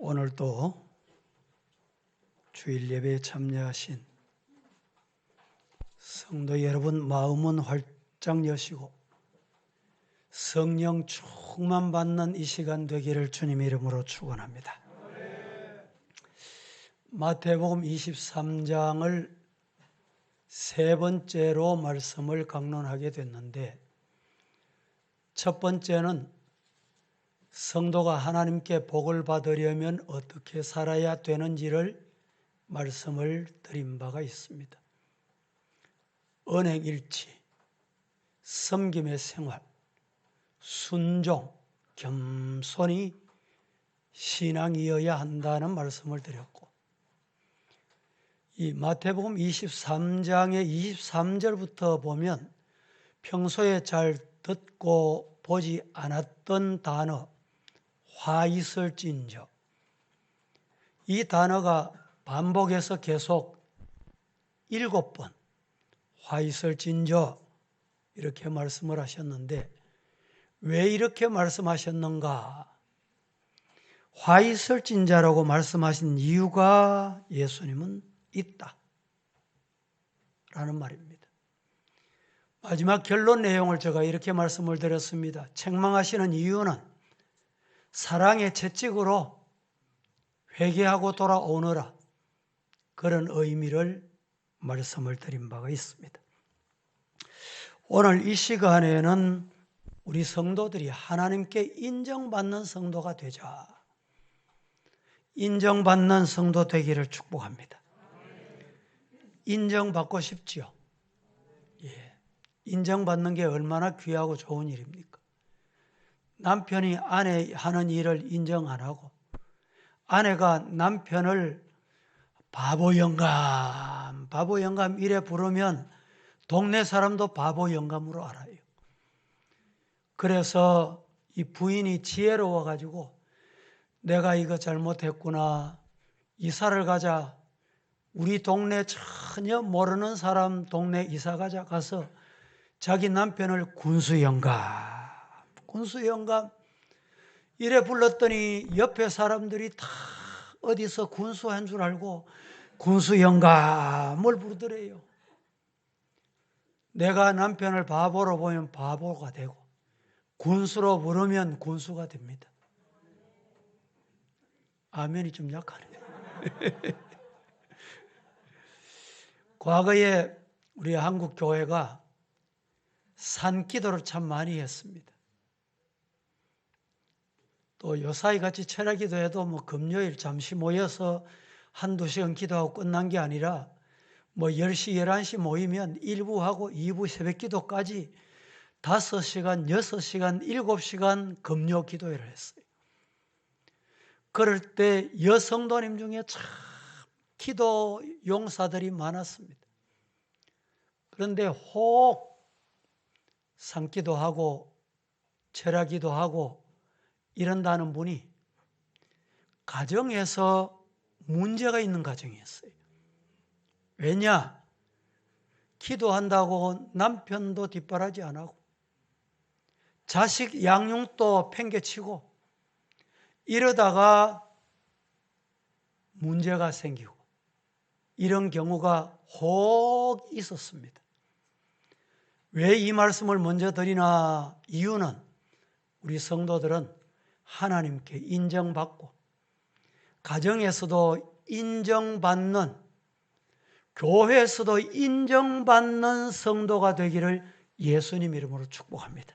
오늘도 주일 예배에 참여하신 성도 여러분 마음은 활짝 여시고 성령 충만 받는 이 시간 되기를 주님 이름으로 축원합니다. 마태복음 23장을 세 번째로 말씀을 강론하게 됐는데, 첫 번째는 성도가 하나님께 복을 받으려면 어떻게 살아야 되는지를 말씀을 드린 바가 있습니다. 언행일치, 섬김의 생활, 순종, 겸손이 신앙이어야 한다는 말씀을 드렸고, 이 마태복음 23장의 23절부터 보면 평소에 잘 듣고 보지 않았던 단어 화 있을진저, 이 단어가 반복해서 계속 7번 화 있을진저 이렇게 말씀을 하셨는데, 왜 이렇게 말씀하셨는가? 화 있을진자라고 말씀하신 이유가 예수님은 있다 라는 말입니다. 마지막 결론 내용을 제가 이렇게 말씀을 드렸습니다. 책망하시는 이유는 사랑의 채찍으로 회개하고 돌아오너라, 그런 의미를 말씀을 드린 바가 있습니다. 오늘 이 시간에는 우리 성도들이 하나님께 인정받는 성도가 되자, 인정받는 성도 되기를 축복합니다. 인정받고 싶지요? 예. 인정받는 게 얼마나 귀하고 좋은 일입니까? 남편이 아내 하는 일을 인정 안 하고, 아내가 남편을 바보 영감 이래 부르면 동네 사람도 바보 영감으로 알아요. 그래서 이 부인이 지혜로워 가지고 내가 이거 잘못했구나, 이사를 가자, 우리 동네 전혀 모르는 사람 동네 이사 가자, 가서 자기 남편을 군수영감 이래 불렀더니 옆에 사람들이 다 어디서 군수한 줄 알고 군수영감을 부르더래요. 내가 남편을 바보로 보면 바보가 되고, 군수로 부르면 군수가 됩니다. 아멘이 좀 약하네요. 과거에 우리 한국 교회가 산기도를 참 많이 했습니다. 또 요사이 같이 철야기도 해도 금요일 잠시 모여서 한두 시간 기도하고 끝난 게 아니라 10시, 11시 모이면 1부 하고 2부 새벽기도까지 5시간, 6시간, 7시간 금요 기도회를 했어요. 그럴 때 여성도님 중에 참 기도 용사들이 많았습니다. 그런데 혹 산기도 하고 철야기도 하고 이런다는 분이 가정에서 문제가 있는 가정이었어요. 왜냐? 기도한다고 남편도 뒷바라지 안 하고 자식 양육도 팽개치고 이러다가 문제가 생기고, 이런 경우가 혹 있었습니다. 왜 이 말씀을 먼저 드리나? 이유는 우리 성도들은 하나님께 인정받고 가정에서도 인정받는, 교회에서도 인정받는 성도가 되기를 예수님 이름으로 축복합니다.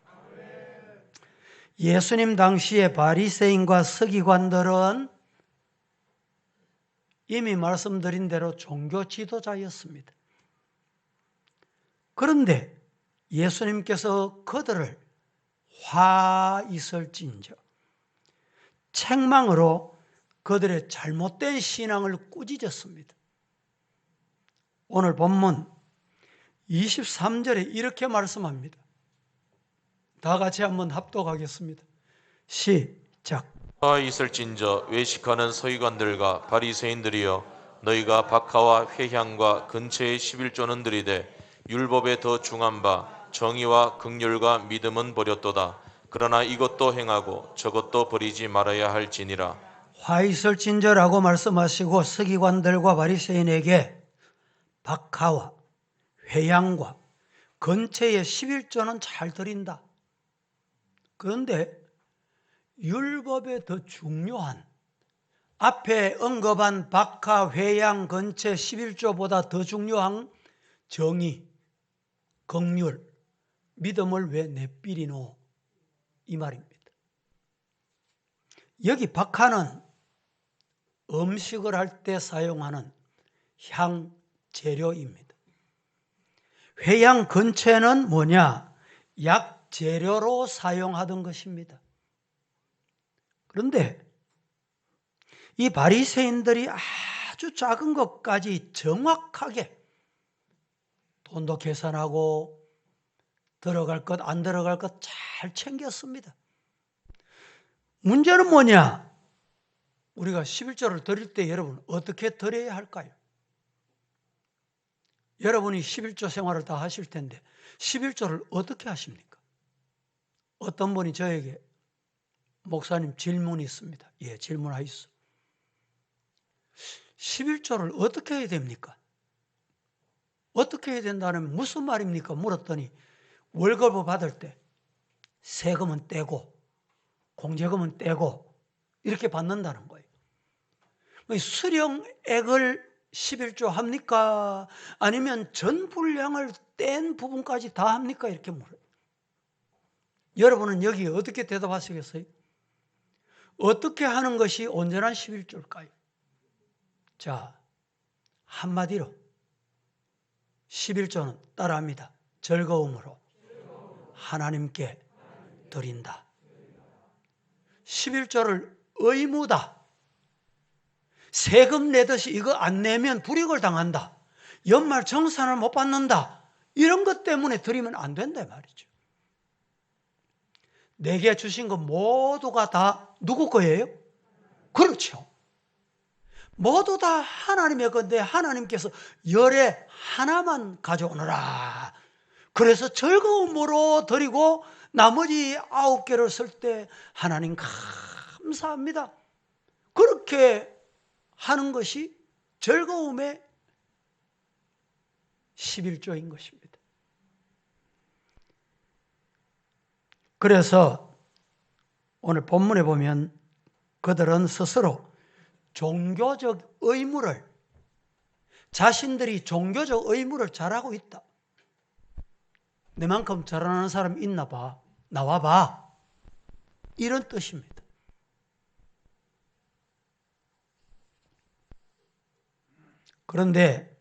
예수님 당시에 바리새인과 서기관들은 이미 말씀드린 대로 종교 지도자였습니다. 그런데 예수님께서 그들을 화 있을진저, 책망으로 그들의 잘못된 신앙을 꾸짖었습니다. 오늘 본문 23절에 이렇게 말씀합니다. 다 같이 한번 합독하겠습니다. 시작. 화 있을진저 외식하는 서기관들과 바리새인들이여, 너희가 박하와 회향과 근처의 11조는 들이되 율법에 더 중한 바 정의와 긍휼과 믿음은 버렸도다. 그러나 이것도 행하고 저것도 버리지 말아야 할지니라. 화 있을진저라고 말씀하시고 서기관들과 바리새인에게 박하와 회양과 건체의 11조는 잘 드린다. 그런데 율법에 더 중요한 앞에 언급한 박하, 회양, 건체 11조보다 더 중요한 정의, 긍휼, 믿음을 왜 내삐리노? 이 말입니다. 여기 박하는 음식을 할 때 사용하는 향 재료입니다. 회양, 건체는 뭐냐? 약 재료로 사용하던 것입니다. 그런데 이 바리새인들이 아주 작은 것까지 정확하게 돈도 계산하고 들어갈 것, 안 들어갈 것 잘 챙겼습니다. 문제는 뭐냐? 우리가 11조를 드릴 때 여러분 어떻게 드려야 할까요? 여러분이 11조 생활을 다 하실 텐데 11조를 어떻게 하십니까? 어떤 분이 저에게 목사님 질문이 있습니다. 예, 질문하시오. 11조를 어떻게 해야 됩니까? 어떻게 해야 된다는 무슨 말입니까? 물었더니 월급을 받을 때 세금은 떼고 공제금은 떼고 이렇게 받는다는 거예요. 수령액을 11조 합니까? 아니면 전 분량을 뗀 부분까지 다 합니까? 이렇게 물어요. 여러분은 여기 어떻게 대답하시겠어요? 어떻게 하는 것이 온전한 11조일까요? 자, 한마디로 11조는 따라합니다. 즐거움으로 하나님께 드린다. 11조를 의무다. 세금 내듯이 이거 안 내면 불이익을 당한다. 연말 정산을 못 받는다. 이런 것 때문에 드리면 안 된다 말이죠. 내게 주신 것 모두가 다 누구 거예요? 그렇죠. 모두 다 하나님의 건데 하나님께서 열에 하나만 가져오너라. 그래서 즐거움으로 드리고 나머지 9개를 쓸 때 하나님 감사합니다. 그렇게 하는 것이 즐거움의 11조인 것입니다. 그래서 오늘 본문에 보면 그들은 스스로 종교적 의무를, 자신들이 종교적 의무를 잘하고 있다. 내만큼 잘하는 사람 있나 봐. 나와봐. 이런 뜻입니다. 그런데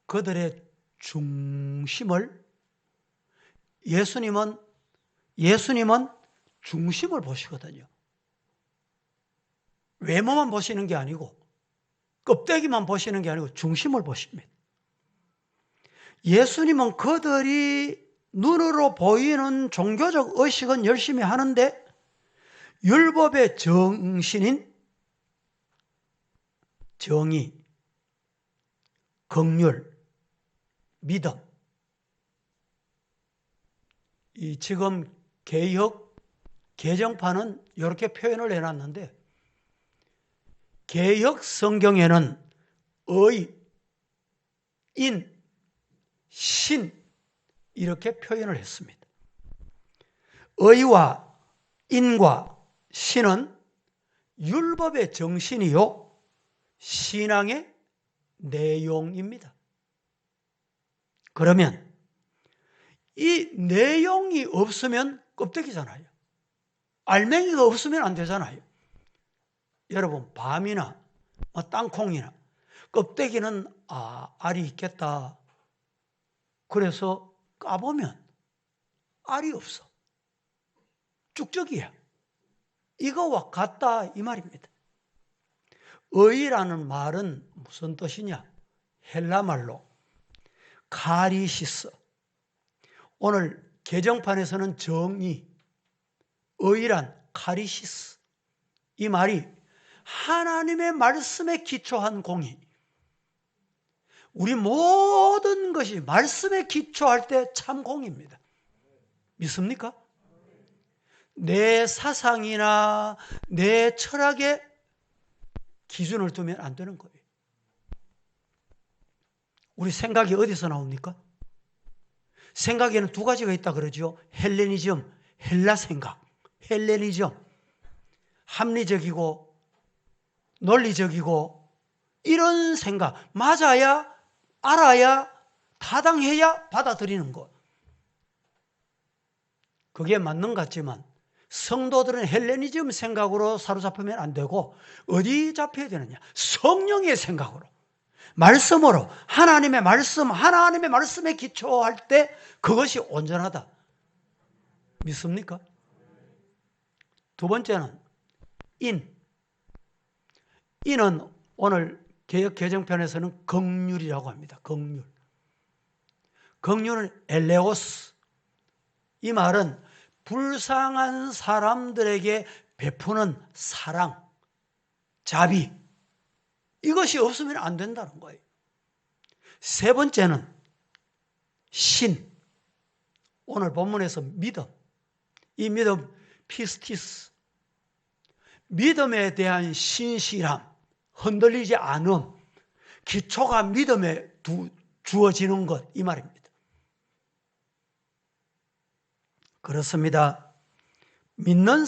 그들의 중심을 예수님은 중심을 보시거든요. 외모만 보시는 게 아니고 껍데기만 보시는 게 아니고 중심을 보십니다. 예수님은 그들이 눈으로 보이는 종교적 의식은 열심히 하는데 율법의 정신인 정의, 긍휼, 믿음, 이 지금 개역 개정판은 이렇게 표현을 해놨는데 개역 성경에는 의, 인, 신 이렇게 표현을 했습니다. 의와 인과 신은 율법의 정신이요 신앙의 내용입니다. 그러면 이 내용이 없으면 껍데기잖아요. 알맹이가 없으면 안 되잖아요. 여러분 밤이나 땅콩이나 껍데기는 알이 있겠다. 그래서 까보면 알이 없어. 쭉쭉이야. 이거와 같다 이 말입니다. 의라는 말은 무슨 뜻이냐? 헬라말로 카리시스. 오늘 개정판에서는 정의, 의란 카리시스. 이 말이 하나님의 말씀에 기초한 공의. 우리 모든 것이 말씀에 기초할 때 참 공입니다. 믿습니까? 내 사상이나 내 철학에 기준을 두면 안 되는 거예요. 우리 생각이 어디서 나옵니까? 생각에는 두 가지가 있다 그러죠. 헬레니즘, 헬라 생각. 헬레니즘, 합리적이고 논리적이고 이런 생각, 맞아야 알아야 타당해야 받아들이는 것. 그게 맞는 것 같지만 성도들은 헬레니즘 생각으로 사로잡히면 안 되고 어디 잡혀야 되느냐? 성령의 생각으로, 말씀으로, 하나님의 말씀에 기초할 때 그것이 온전하다. 믿습니까? 두 번째는 인은 오늘 개역 개정편에서는 긍휼이라고 합니다. 긍휼. 긍휼은 엘레오스. 이 말은 불쌍한 사람들에게 베푸는 사랑, 자비. 이것이 없으면 안 된다는 거예요. 세 번째는 신. 오늘 본문에서 믿음. 이 믿음, 피스티스. 믿음에 대한 신실함, 흔들리지 않음, 기초가 믿음에 주어지는 것, 이 말입니다. 그렇습니다. 믿는다는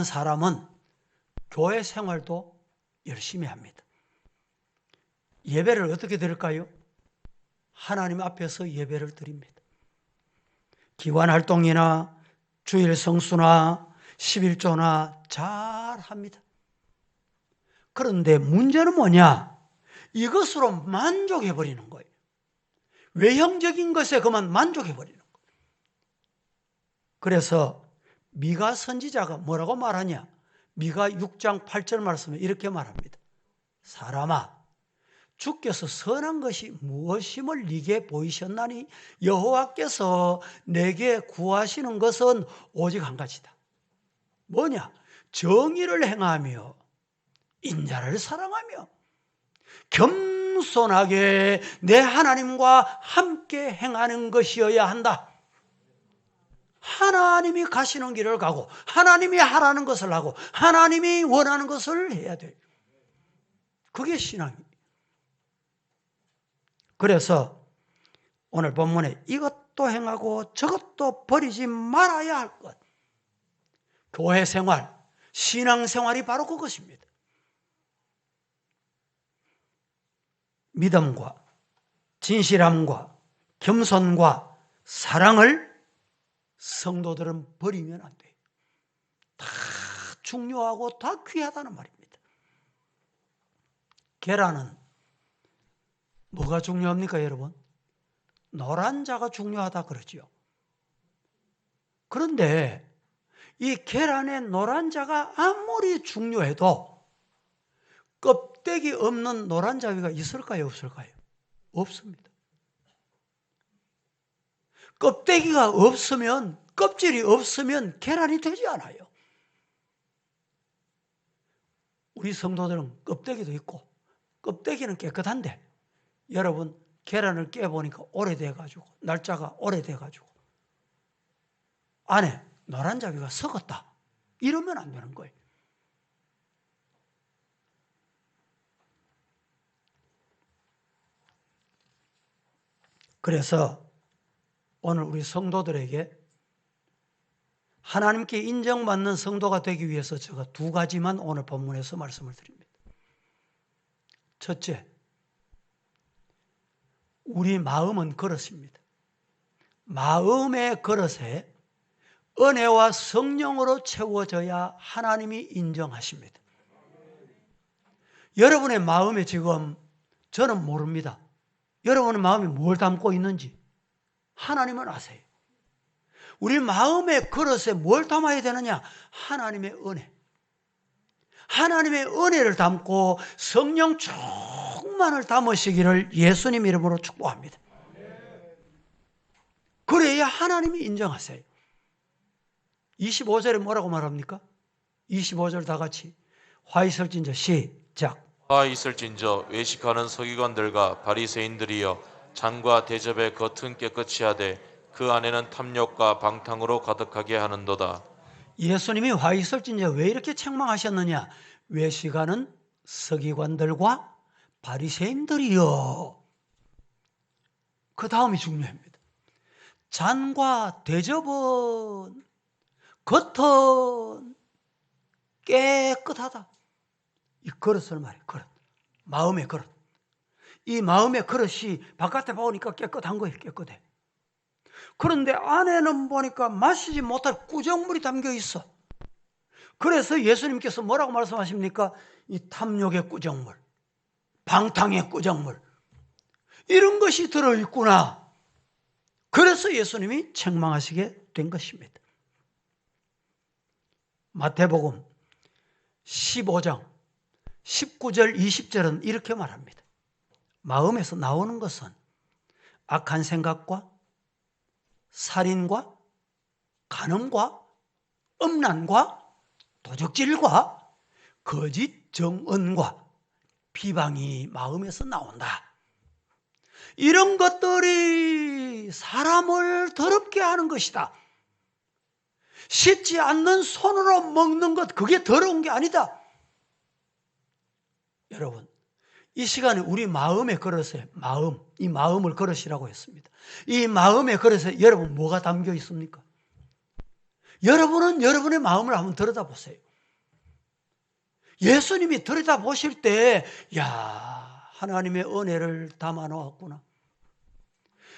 사람은 교회 생활도 열심히 합니다. 예배를 어떻게 드릴까요? 하나님 앞에서 예배를 드립니다. 기관 활동이나 주일 성수나 11조나 잘 합니다. 그런데 문제는 뭐냐? 이것으로 만족해버리는 거예요. 외형적인 것에 그만 만족해버리는 거예요. 그래서 미가 선지자가 뭐라고 말하냐? 미가 6장 8절 말씀에 이렇게 말합니다. 사람아, 주께서 선한 것이 무엇임을 네게 보이셨나니 여호와께서 내게 구하시는 것은 오직 한 가지다. 뭐냐? 정의를 행하며 인자를 사랑하며 겸손하게 내 하나님과 함께 행하는 것이어야 한다. 하나님이 가시는 길을 가고 하나님이 하라는 것을 하고 하나님이 원하는 것을 해야 돼요. 그게 신앙이에요. 그래서 오늘 본문에 이것도 행하고 저것도 버리지 말아야 할 것. 교회 생활, 신앙 생활이 바로 그것입니다. 믿음과 진실함과 겸손과 사랑을 성도들은 버리면 안 돼요. 다 중요하고 다 귀하다는 말입니다. 계란은 뭐가 중요합니까, 여러분? 노란자가 중요하다 그러죠. 그런데 이 계란의 노란자가 아무리 중요해도 껍데기 없는 노란자위가 있을까요, 없을까요? 없습니다. 껍데기가 없으면, 껍질이 없으면 계란이 되지 않아요. 우리 성도들은 껍데기도 있고 껍데기는 깨끗한데 여러분 계란을 깨보니까 오래돼가지고 날짜가 오래돼가지고 안에 노란자위가 썩었다. 이러면 안 되는 거예요. 그래서 오늘 우리 성도들에게 하나님께 인정받는 성도가 되기 위해서 제가 두 가지만 오늘 본문에서 말씀을 드립니다. 첫째, 우리 마음은 그릇입니다. 마음의 그릇에 은혜와 성령으로 채워져야 하나님이 인정하십니다. 여러분의 마음에 지금 저는 모릅니다. 여러분의 마음이 뭘 담고 있는지 하나님은 아세요. 우리 마음의 그릇에 뭘 담아야 되느냐? 하나님의 은혜. 하나님의 은혜를 담고 성령 충만을 담으시기를 예수님 이름으로 축복합니다. 그래야 하나님이 인정하세요. 25절에 뭐라고 말합니까? 25절 다 같이 화 있을진저 시작. 화 있을진저 외식하는 서기관들과 바리새인들이여 잔과 대접의 겉은 깨끗이 하되 그 안에는 탐욕과 방탕으로 가득하게 하는도다. 예수님이 화 있을진저 왜 이렇게 책망하셨느냐? 외식하는 서기관들과 바리새인들이여. 그 다음이 중요합니다. 잔과 대접은 겉은 깨끗하다. 이 그릇을 말해, 그릇. 마음의 그릇. 이 마음의 그릇이 바깥에 보니까 깨끗한 거예요, 깨끗해. 그런데 안에는 보니까 마시지 못할 꾸정물이 담겨 있어. 그래서 예수님께서 뭐라고 말씀하십니까? 이 탐욕의 꾸정물, 방탕의 꾸정물, 이런 것이 들어있구나. 그래서 예수님이 책망하시게 된 것입니다. 마태복음 15장 19절 20절은 이렇게 말합니다. 마음에서 나오는 것은 악한 생각과 살인과 간음과 음란과 도적질과 거짓 정언과 비방이 마음에서 나온다. 이런 것들이 사람을 더럽게 하는 것이다. 씻지 않는 손으로 먹는 것, 그게 더러운 게 아니다. 여러분, 이 시간에 우리 마음의 그릇에 이 마음을 그릇이라고 했습니다. 이 마음의 그릇에 여러분 뭐가 담겨 있습니까? 여러분은 여러분의 마음을 한번 들여다보세요. 예수님이 들여다보실 때, 야, 하나님의 은혜를 담아 놓았구나.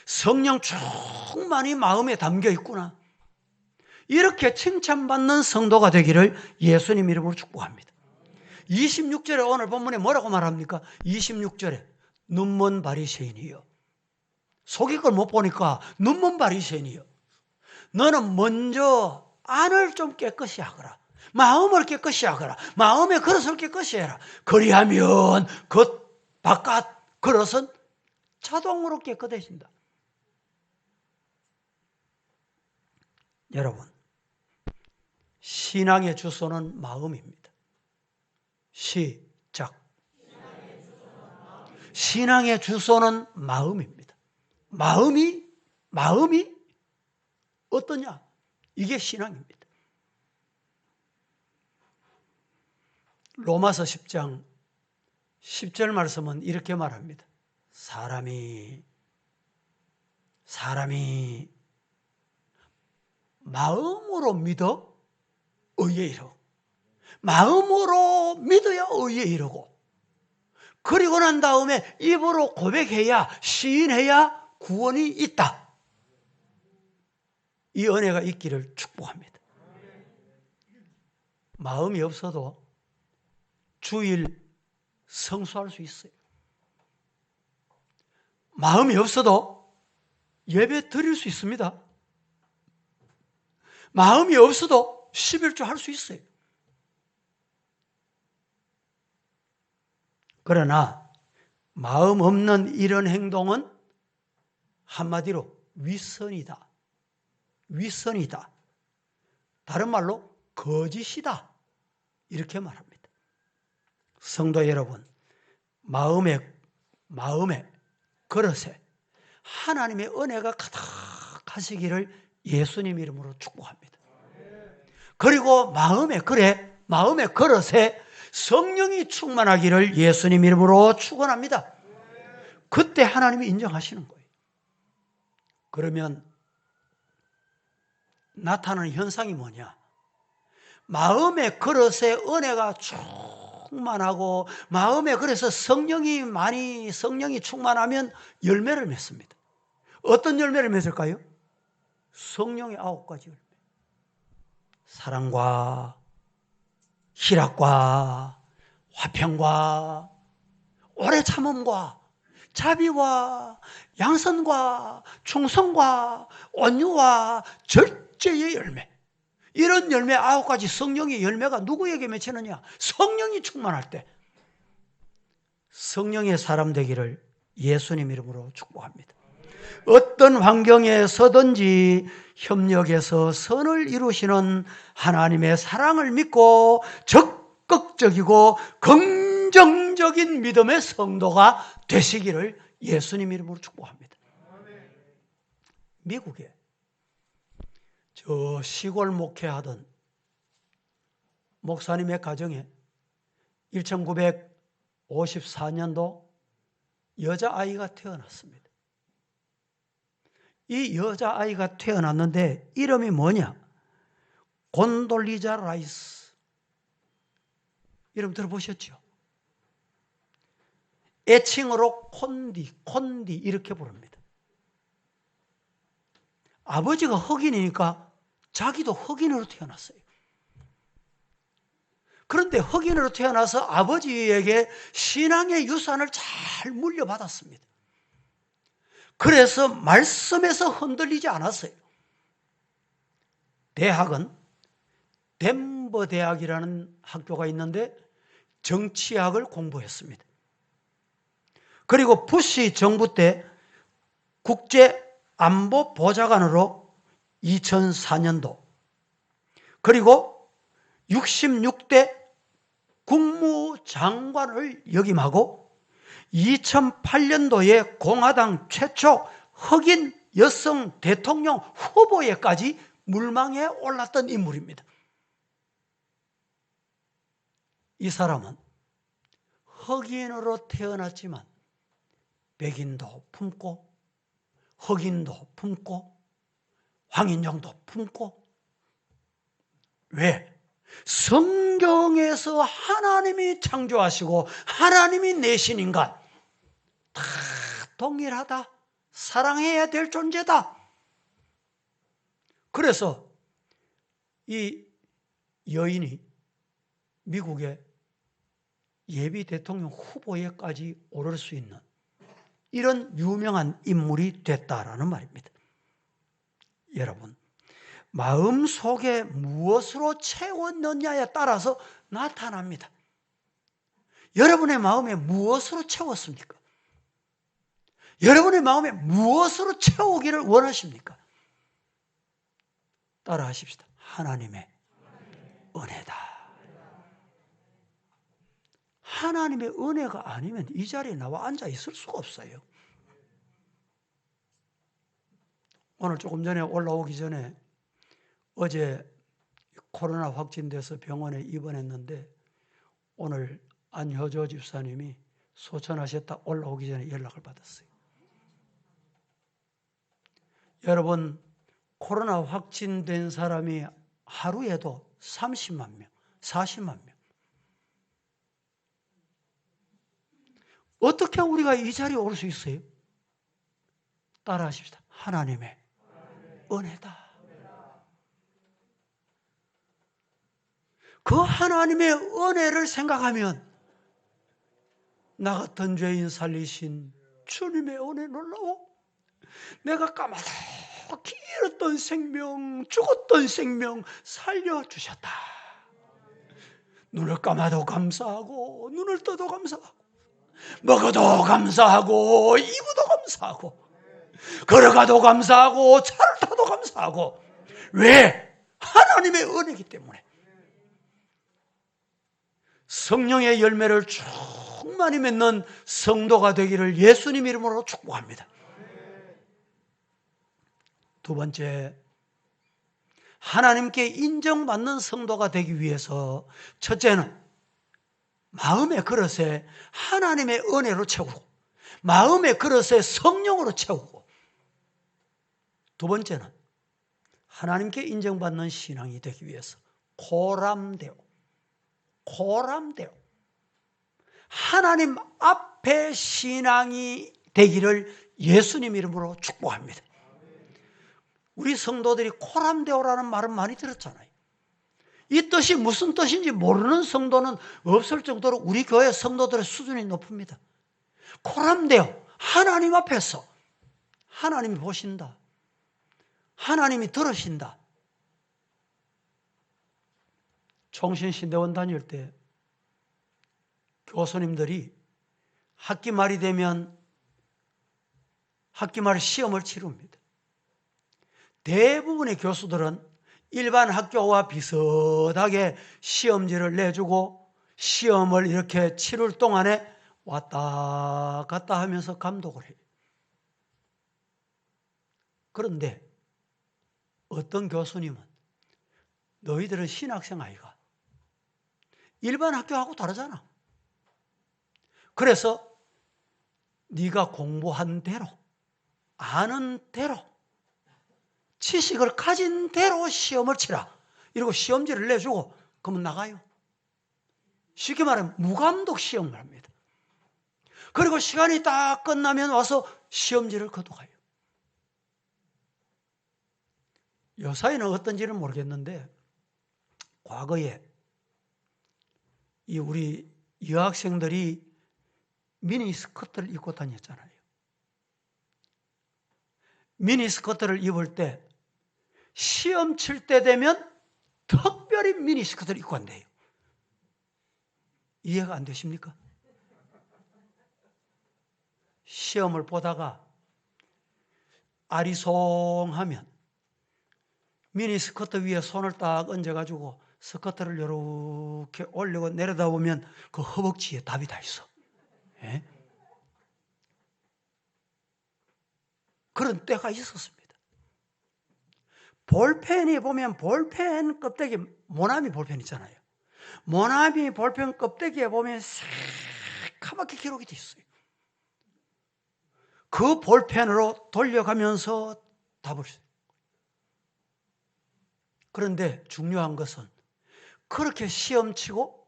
성령 충만히 마음에 담겨 있구나. 이렇게 칭찬받는 성도가 되기를 예수님 이름으로 축복합니다. 26절에 오늘 본문에 뭐라고 말합니까? 26절에 눈먼 바리새인이여. 속이 걸 못 보니까 눈먼 바리새인이여. 너는 먼저 안을 좀 깨끗이 하거라. 마음을 깨끗이 하거라. 마음의 그릇을 깨끗이 해라. 그리하면 그 바깥 그릇은 자동으로 깨끗해진다. 여러분, 신앙의 주소는 마음입니다. 시작. 신앙의 주소는 마음입니다. 마음이 어떠냐? 이게 신앙입니다. 로마서 10장 10절 말씀은 이렇게 말합니다. 사람이 마음으로 믿어 의에 이르고, 마음으로 믿어야 의에 이르고, 그리고 난 다음에 입으로 고백해야, 시인해야 구원이 있다. 이 은혜가 있기를 축복합니다. 마음이 없어도 주일 성수할 수 있어요. 마음이 없어도 예배 드릴 수 있습니다. 마음이 없어도 11조 할 수 있어요. 그러나 마음 없는 이런 행동은 한마디로 윗선이다. 윗선이다. 다른 말로 거짓이다. 이렇게 말합니다. 성도 여러분, 마음의 그릇에 하나님의 은혜가 가득하시기를 예수님 이름으로 축복합니다. 그리고 마음의 그릇에 성령이 충만하기를 예수님 이름으로 축원합니다. 그때 하나님이 인정하시는 거예요. 그러면 나타나는 현상이 뭐냐? 마음의 그릇에 은혜가 충만하고 마음의 그릇에 성령이 충만하면 열매를 맺습니다. 어떤 열매를 맺을까요? 성령의 9가지 열매. 사랑과 희락과 화평과 오래 참음과 자비와 양선과 충성과 온유와 절제의 열매. 이런 열매 9가지 성령의 열매가 누구에게 맺히느냐? 성령이 충만할 때 성령의 사람 되기를 예수님 이름으로 축복합니다. 어떤 환경에 서든지 협력해서 선을 이루시는 하나님의 사랑을 믿고 적극적이고 긍정적인 믿음의 성도가 되시기를 예수님 이름으로 축복합니다. 미국에 저 시골 목회하던 목사님의 가정에 1954년도 여자아이가 태어났습니다. 이 여자아이가 태어났는데 이름이 뭐냐? 곤돌리자 라이스. 이름 들어보셨죠? 애칭으로 콘디 이렇게 부릅니다. 아버지가 흑인이니까 자기도 흑인으로 태어났어요. 그런데 흑인으로 태어나서 아버지에게 신앙의 유산을 잘 물려받았습니다. 그래서 말씀에서 흔들리지 않았어요. 대학은 덴버 대학이라는 학교가 있는데 정치학을 공부했습니다. 그리고 부시 정부 때 국제안보보좌관으로 2004년도, 그리고 66대 국무장관을 역임하고 2008년도에 공화당 최초 흑인 여성 대통령 후보에까지 물망에 올랐던 인물입니다. 이 사람은 흑인으로 태어났지만 백인도 품고 흑인도 품고 황인종도 품고, 왜? 성경에서 하나님이 창조하시고 하나님이 내신 인간 다 동일하다. 사랑해야 될 존재다. 그래서 이 여인이 미국의 예비 대통령 후보에까지 오를 수 있는 이런 유명한 인물이 됐다라는 말입니다. 여러분, 마음속에 무엇으로 채웠느냐에 따라서 나타납니다. 여러분의 마음에 무엇으로 채웠습니까? 여러분의 마음에 무엇으로 채우기를 원하십니까? 따라 하십시다. 하나님의 은혜다. 하나님의 은혜가 아니면 이 자리에 나와 앉아 있을 수가 없어요. 오늘 조금 전에 올라오기 전에 어제 코로나 확진돼서 병원에 입원했는데 오늘 안효조 집사님이 소천하셨다 올라오기 전에 연락을 받았어요. 여러분, 코로나 확진된 사람이 하루에도 30만 명, 40만 명. 어떻게 우리가 이 자리에 올 수 있어요? 따라 하십시다. 하나님의 은혜다. 그 하나님의 은혜를 생각하면 나 같은 죄인 살리신 주님의 은혜 놀라워. 내가 까마득히 잃었던 생명, 죽었던 생명 살려주셨다. 눈을 감아도 감사하고 눈을 떠도 감사하고 먹어도 감사하고 입어도 감사하고 걸어가도 감사하고 차를 타도 감사하고. 왜? 하나님의 은혜이기 때문에. 성령의 열매를 충만히 맺는 성도가 되기를 예수님 이름으로 축복합니다. 두 번째, 하나님께 인정받는 성도가 되기 위해서 첫째는 마음의 그릇에 하나님의 은혜로 채우고 마음의 그릇에 성령으로 채우고, 두 번째는 하나님께 인정받는 신앙이 되기 위해서 고람되어 하나님 앞에 신앙이 되기를 예수님 이름으로 축복합니다. 우리 성도들이 고람되어라는 말은 많이 들었잖아요. 이 뜻이 무슨 뜻인지 모르는 성도는 없을 정도로 우리 교회 성도들의 수준이 높습니다. 고람되어 하나님 앞에서 하나님이 보신다. 하나님이 들으신다. 총신신대원 다닐 때 교수님들이 학기 말이 되면 학기 말 시험을 치릅니다. 대부분의 교수들은 일반 학교와 비슷하게 시험지를 내주고 시험을 이렇게 치를 동안에 왔다 갔다 하면서 감독을 해요. 그런데 어떤 교수님은 너희들은 신학생 아이가 일반 학교하고 다르잖아. 그래서 네가 공부한 대로, 아는 대로, 지식을 가진 대로 시험을 치라. 이러고 시험지를 내주고 그러면 나가요. 쉽게 말하면 무감독 시험을 합니다. 그리고 시간이 딱 끝나면 와서 시험지를 거둬가요. 요사이는 어떤지는 모르겠는데 과거에 이 우리 여학생들이 미니스커트를 입고 다녔잖아요. 미니스커트를 입을 때 시험 칠 때 되면 특별히 미니스커트를 입고 한대요. 이해가 안 되십니까? 시험을 보다가 아리송하면 미니스커트 위에 손을 딱 얹어가지고 스커트를 이렇게 올리고 내려다보면 그 허벅지에 답이 다 있어. 예? 그런 때가 있었습니다. 볼펜이 보면 볼펜 껍데기, 모나미 볼펜 있잖아요. 모나미 볼펜 껍데기에 보면 새카맣게 기록이 돼 있어요. 그 볼펜으로 돌려가면서 답을 써요. 그런데 중요한 것은 그렇게 시험 치고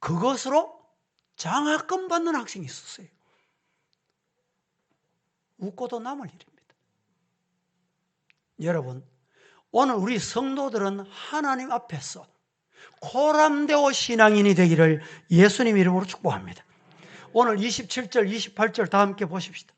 그것으로 장학금 받는 학생이 있었어요. 웃고도 남을 일입니다. 여러분, 오늘 우리 성도들은 하나님 앞에서 코람데오 신앙인이 되기를 예수님 이름으로 축복합니다. 오늘 27절, 28절 다 함께 보십시다.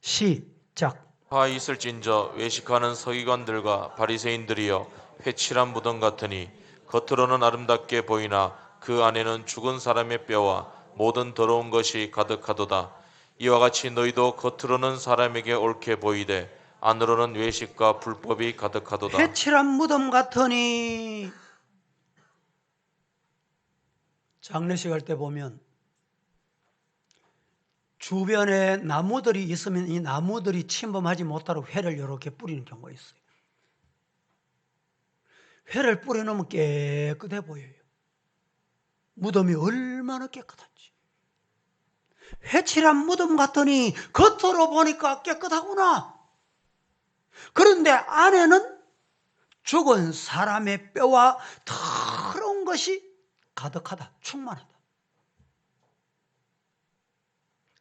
시작. 화 있을진저 외식하는 서기관들과 바리새인들이여 회칠한 무덤 같으니 겉으로는 아름답게 보이나 그 안에는 죽은 사람의 뼈와 모든 더러운 것이 가득하도다. 이와 같이 너희도 겉으로는 사람에게 옳게 보이되 안으로는 외식과 불법이 가득하도다. 회칠한 무덤 같으니. 장례식 할 때 보면 주변에 나무들이 있으면 이 나무들이 침범하지 못하도록 회를 이렇게 뿌리는 경우가 있어요. 회를 뿌려놓으면 깨끗해 보여요. 무덤이 얼마나 깨끗한지. 회칠한 무덤 같더니 겉으로 보니까 깨끗하구나. 그런데 안에는 죽은 사람의 뼈와 더러운 것이 가득하다, 충만하다.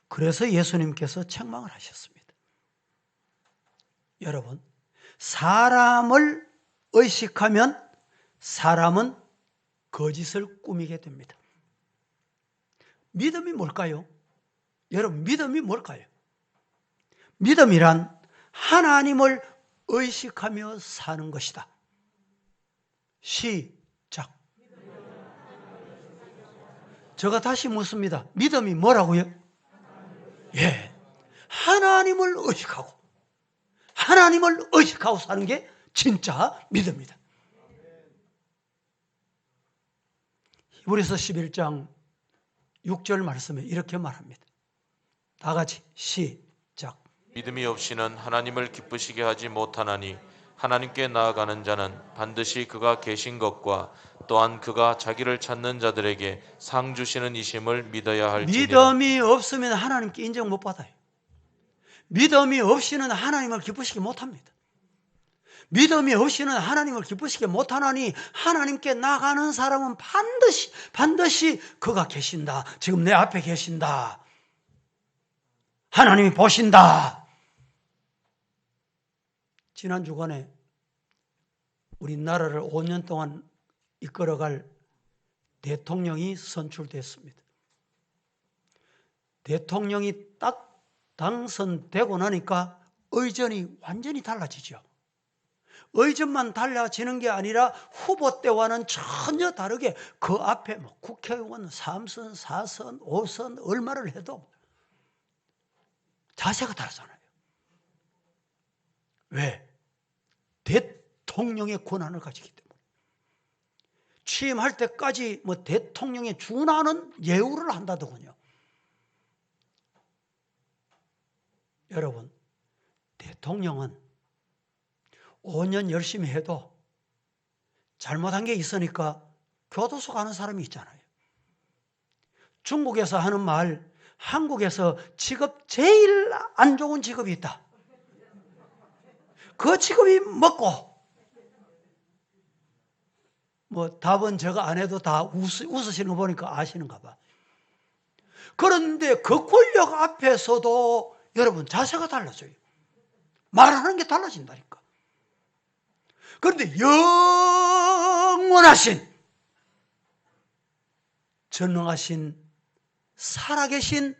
그래서 예수님께서 책망을 하셨습니다. 여러분, 사람을 의식하면 사람은 거짓을 꾸미게 됩니다. 믿음이 뭘까요? 여러분, 믿음이 뭘까요? 믿음이란 하나님을 의식하며 사는 것이다. 시작. 제가 다시 묻습니다. 믿음이 뭐라고요? 예, 하나님을 의식하고 하나님을 의식하고 사는 게 진짜 믿음입니다. 히브리서 11장 6절 말씀에 이렇게 말합니다. 다 같이 시작. 믿음이 없이는 하나님을 기쁘시게 하지 못하나니 하나님께 나아가는 자는 반드시 그가 계신 것과 또한 그가 자기를 찾는 자들에게 상 주시는 이심을 믿어야 할지니라. 믿음이 없으면 하나님께 인정 못 받아요. 믿음이 없이는 하나님을 기쁘시게 못합니다. 믿음이 없이는 하나님을 기쁘시게 못하나니 하나님께 나가는 사람은 반드시 그가 계신다. 지금 내 앞에 계신다. 하나님이 보신다. 지난 주간에 우리나라를 5년 동안 이끌어갈 대통령이 선출됐습니다. 대통령이 딱 당선되고 나니까 의전이 완전히 달라지죠. 의전만 달라지는 게 아니라 후보 때와는 전혀 다르게 그 앞에 국회의원 3선, 4선, 5선 얼마를 해도 자세가 다르잖아요. 왜? 대통령의 권한을 가지기 때문에. 취임할 때까지 대통령에 준하는 예우를 한다더군요. 여러분, 대통령은 5년 열심히 해도 잘못한 게 있으니까 교도소 가는 사람이 있잖아요. 중국에서 하는 말, 한국에서 직업 제일 안 좋은 직업이 있다. 그 직업이 먹고, 뭐 답은 제가 안 해도 다 웃으시는 거 보니까 아시는가 봐. 그런데 그 권력 앞에서도 여러분 자세가 달라져요. 말하는 게 달라진다니까. 그런데 영원하신, 전능하신, 살아계신,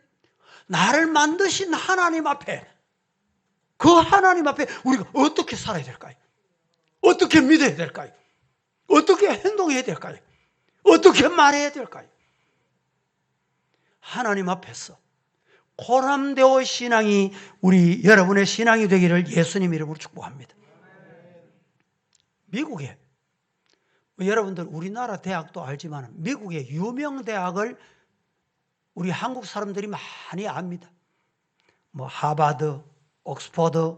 나를 만드신 하나님 앞에, 그 하나님 앞에 우리가 어떻게 살아야 될까요? 어떻게 믿어야 될까요? 어떻게 행동해야 될까요? 어떻게 말해야 될까요? 하나님 앞에서 고람되어 신앙이 우리 여러분의 신앙이 되기를 예수님 이름으로 축복합니다. 미국에, 여러분들 우리나라 대학도 알지만 미국의 유명 대학을 우리 한국 사람들이 많이 압니다. 뭐 하버드, 옥스퍼드,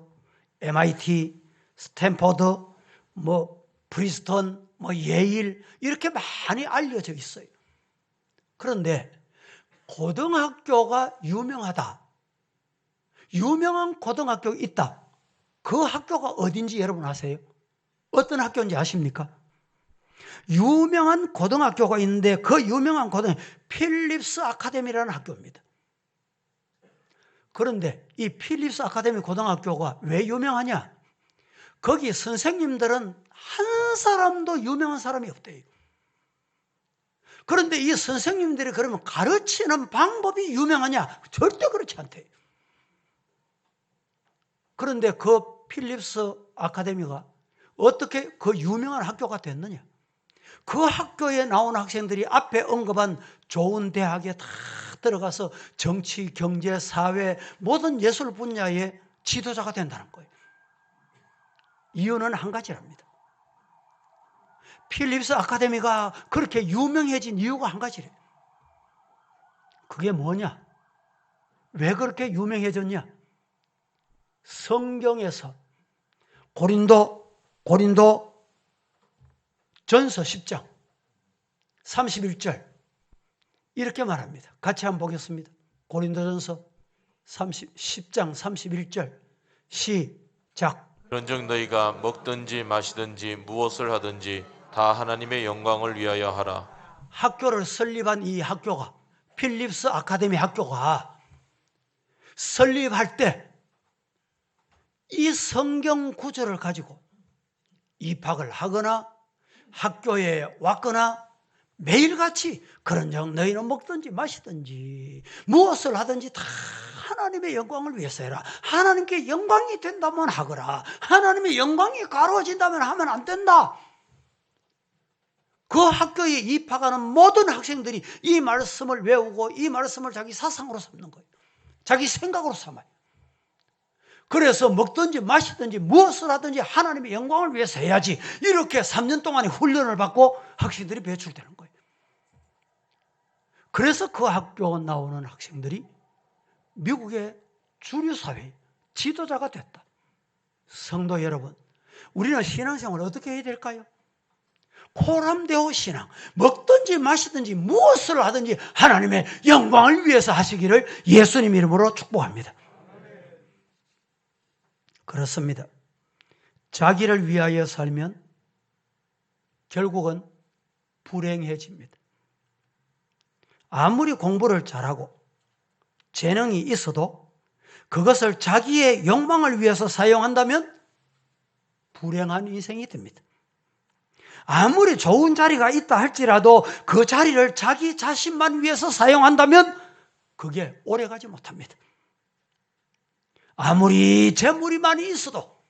MIT, 스탠퍼드, 뭐 프리스턴, 뭐 예일, 이렇게 많이 알려져 있어요. 그런데 고등학교가 유명하다, 유명한 고등학교가 있다, 그 학교가 어딘지 여러분 아세요? 어떤 학교인지 아십니까? 유명한 고등학교가 있는데 그 유명한 고등학교 필립스 아카데미라는 학교입니다. 그런데 이 필립스 아카데미 고등학교가 왜 유명하냐? 거기 선생님들은 한 사람도 유명한 사람이 없대요. 그런데 이 선생님들이 그러면 가르치는 방법이 유명하냐? 절대 그렇지 않대요. 그런데 그 필립스 아카데미가 어떻게 그 유명한 학교가 됐느냐? 그 학교에 나온 학생들이 앞에 언급한 좋은 대학에 다 들어가서 정치, 경제, 사회, 모든 예술 분야의 지도자가 된다는 거예요. 이유는 한 가지랍니다. 필립스 아카데미가 그렇게 유명해진 이유가 한 가지래요. 그게 뭐냐? 왜 그렇게 유명해졌냐? 성경에서 고린도 전서 10장 31절 이렇게 말합니다. 같이 한번 보겠습니다. 고린도전서 10장 31절 시작. 그런즉 너희가 먹든지 마시든지 무엇을 하든지 다 하나님의 영광을 위하여 하라. 학교를 설립한 이 학교가, 필립스 아카데미 학교가 설립할 때 이 성경 구절을 가지고 입학을 하거나 학교에 왔거나 매일같이 그런즉 너희는 먹든지 마시든지 무엇을 하든지 다 하나님의 영광을 위해서 해라. 하나님께 영광이 된다면 하거라. 하나님의 영광이 가로워진다면 하면 안 된다. 그 학교에 입학하는 모든 학생들이 이 말씀을 외우고 이 말씀을 자기 사상으로 삼는 거예요. 자기 생각으로 삼아요. 그래서 먹든지 마시든지 무엇을 하든지 하나님의 영광을 위해서 해야지, 이렇게 3년 동안의 훈련을 받고 학생들이 배출되는 거예요. 그래서 그 학교 나오는 학생들이 미국의 주류 사회 지도자가 됐다. 성도 여러분, 우리는 신앙생활을 어떻게 해야 될까요? 고람되어 신앙, 먹든지 마시든지 무엇을 하든지 하나님의 영광을 위해서 하시기를 예수님 이름으로 축복합니다. 그렇습니다. 자기를 위하여 살면 결국은 불행해집니다. 아무리 공부를 잘하고 재능이 있어도 그것을 자기의 욕망을 위해서 사용한다면 불행한 인생이 됩니다. 아무리 좋은 자리가 있다 할지라도 그 자리를 자기 자신만 위해서 사용한다면 그게 오래가지 못합니다. 아무리 재물이 많이 있어도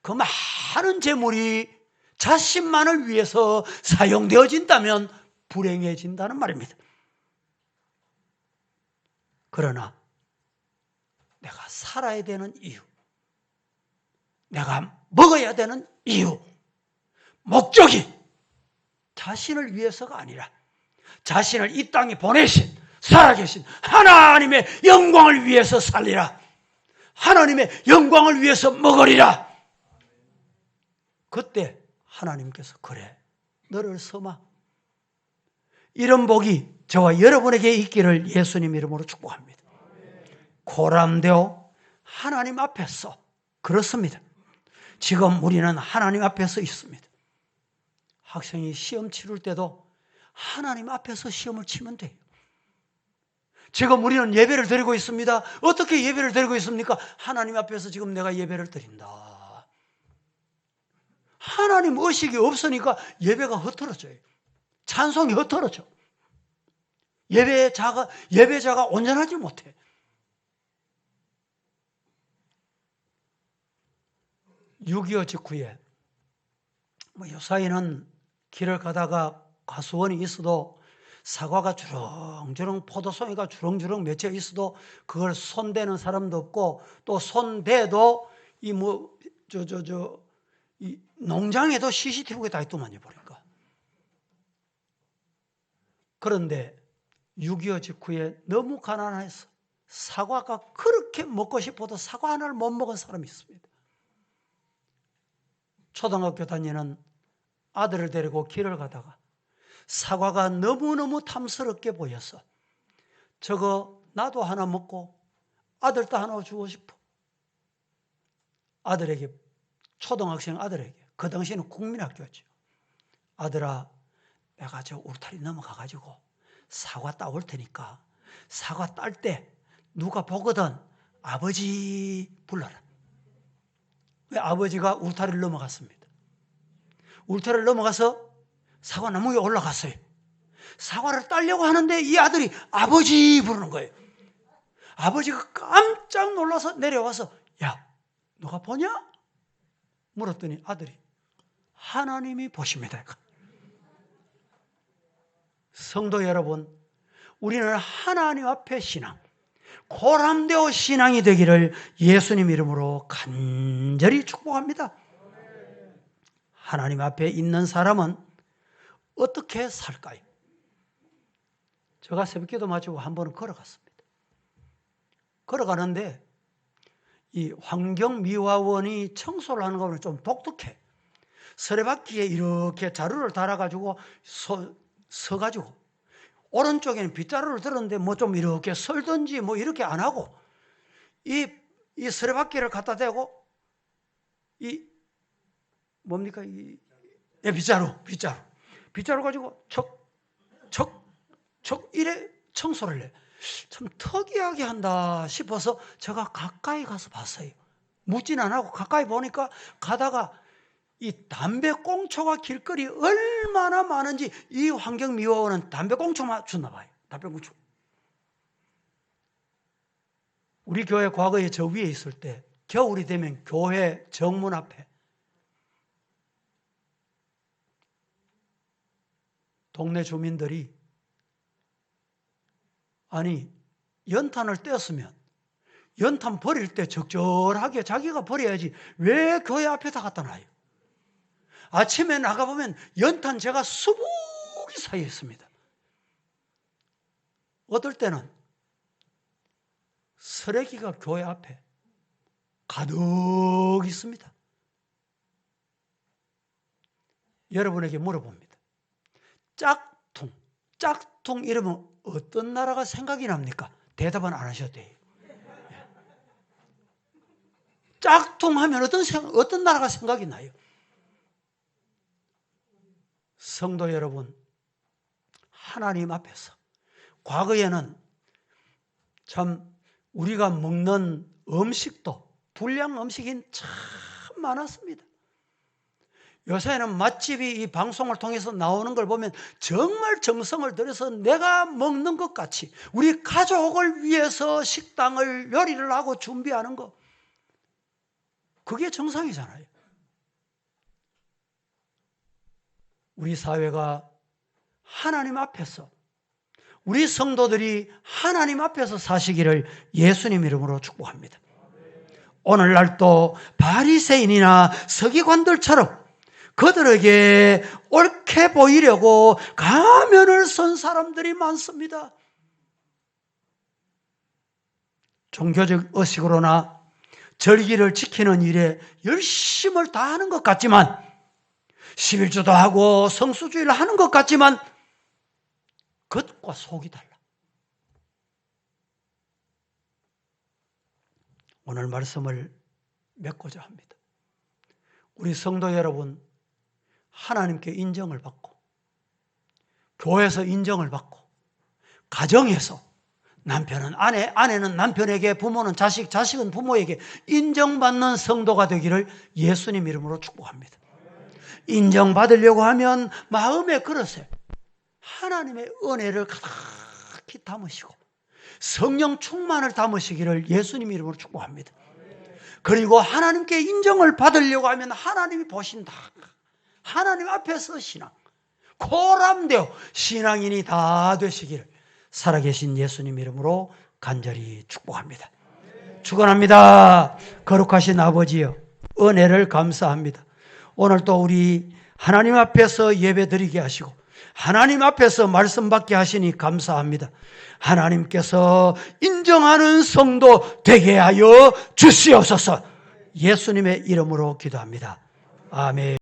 그 많은 재물이 자신만을 위해서 사용되어진다면 불행해진다는 말입니다. 그러나 내가 살아야 되는 이유, 내가 먹어야 되는 이유, 목적이 자신을 위해서가 아니라 자신을 이 땅에 보내신 살아계신 하나님의 영광을 위해서 살리라. 하나님의 영광을 위해서 먹으리라. 그때 하나님께서 그래, 너를 섬아. 이런 복이 저와 여러분에게 있기를 예수님 이름으로 축복합니다. 고람되어 하나님 앞에서, 그렇습니다. 지금 우리는 하나님 앞에서 있습니다. 학생이 시험 치를 때도 하나님 앞에서 시험을 치면 돼요. 지금 우리는 예배를 드리고 있습니다. 어떻게 예배를 드리고 있습니까? 하나님 앞에서 지금 내가 예배를 드린다. 하나님 의식이 없으니까 예배가 흩어져요. 찬송이 흩어져. 예배자가 온전하지 못해. (6.25) 직후에 요사이는 길을 가다가 가수원이 있어도 사과가 주렁주렁, 포도송이가 주렁주렁 맺혀 있어도 그걸 손대는 사람도 없고, 또 손대도 이 농장에도 CCTV가 다 있더만요, 보니까. 그런데 6.25 직후에 너무 가난해서 사과가 그렇게 먹고 싶어도 사과 하나를 못 먹은 사람이 있습니다. 초등학교 다니는 아들을 데리고 길을 가다가 사과가 너무너무 탐스럽게 보여서 저거 나도 하나 먹고 아들도 하나 주고 싶어. 아들에게, 초등학생 아들에게, 그 당시에는 국민학교였죠. 아들아, 내가 저 울타리 넘어가가지고 사과 따올 테니까 사과 딸 때 누가 보거든 아버지 불러라. 왜? 아버지가 울타리를 넘어갔습니다. 울타리를 넘어가서 사과나무 위에 올라갔어요. 사과를 따려고 하는데 이 아들이 아버지 부르는 거예요. 아버지가 깜짝 놀라서 내려와서 야, 누가 보냐? 물었더니 아들이 하나님이 보십니다. 성도 여러분, 우리는 하나님 앞에 신앙, 고람되어 신앙이 되기를 예수님 이름으로 간절히 축복합니다. 하나님 앞에 있는 사람은 어떻게 살까요? 제가 새벽기도 마치고 한 번은 걸어갔습니다. 걸어가는데 이 환경미화원이 청소를 하는 거는 좀 독특해. 서래바퀴에 이렇게 자루를 달아가지고 서가지고 오른쪽에는 빗자루를 들었는데 뭐 좀 이렇게 설든지 뭐 이렇게 안 하고 이 서래바퀴를 갖다 대고 이 뭡니까? 빗자루 가지고 척 이래 청소를 해. 참 특이하게 한다 싶어서 제가 가까이 가서 봤어요. 묻진 안 하고 가까이 보니까 가다가 이 담배꽁초가 길거리 얼마나 많은지 이 환경미화원은 담배꽁초만 줬나 봐요. 담배꽁초. 우리 교회 과거에 저 위에 있을 때 겨울이 되면 교회 정문 앞에 동네 주민들이 아니 연탄을 떼었으면 연탄 버릴 때 적절하게 자기가 버려야지 왜 교회 앞에다 갖다 놔요? 아침에 나가보면 연탄재가 수북이 쌓여 있습니다. 어떨 때는 쓰레기가 교회 앞에 가득 있습니다. 여러분에게 물어봅니다. 짝퉁 이러면 어떤 나라가 생각이 납니까? 대답은 안 하셔도 돼요. 짝퉁 하면 어떤 나라가 생각이 나요? 성도 여러분, 하나님 앞에서 과거에는 참 우리가 먹는 음식도 불량 음식이 참 많았습니다. 요새는 맛집이 이 방송을 통해서 나오는 걸 보면 정말 정성을 들여서 내가 먹는 것 같이 우리 가족을 위해서 식당을 요리를 하고 준비하는 거, 그게 정상이잖아요. 우리 사회가 하나님 앞에서, 우리 성도들이 하나님 앞에서 사시기를 예수님 이름으로 축복합니다. 오늘날도 바리새인이나 서기관들처럼 그들에게 옳게 보이려고 가면을 쓴 사람들이 많습니다. 종교적 의식으로나 절기를 지키는 일에 열심을 다하는 것 같지만 11조도 하고 성수주의를 하는 것 같지만 겉과 속이 달라. 오늘 말씀을 맺고자 합니다. 우리 성도 여러분, 하나님께 인정을 받고, 교회에서 인정을 받고, 가정에서 남편은 아내, 아내는 남편에게, 부모는 자식, 자식은 부모에게 인정받는 성도가 되기를 예수님 이름으로 축복합니다. 인정받으려고 하면 마음의 그릇에 하나님의 은혜를 가득히 담으시고 성령 충만을 담으시기를 예수님 이름으로 축복합니다. 그리고 하나님께 인정을 받으려고 하면 하나님이 보신다. 하나님 앞에 서시나 고람되어 신앙인이 다 되시기를 살아계신 예수님 이름으로 간절히 축복합니다. 축원합니다. 거룩하신 아버지여, 은혜를 감사합니다. 오늘 또 우리 하나님 앞에서 예배드리게 하시고 하나님 앞에서 말씀 받게 하시니 감사합니다. 하나님께서 인정하는 성도 되게 하여 주시옵소서. 예수님의 이름으로 기도합니다. 아멘.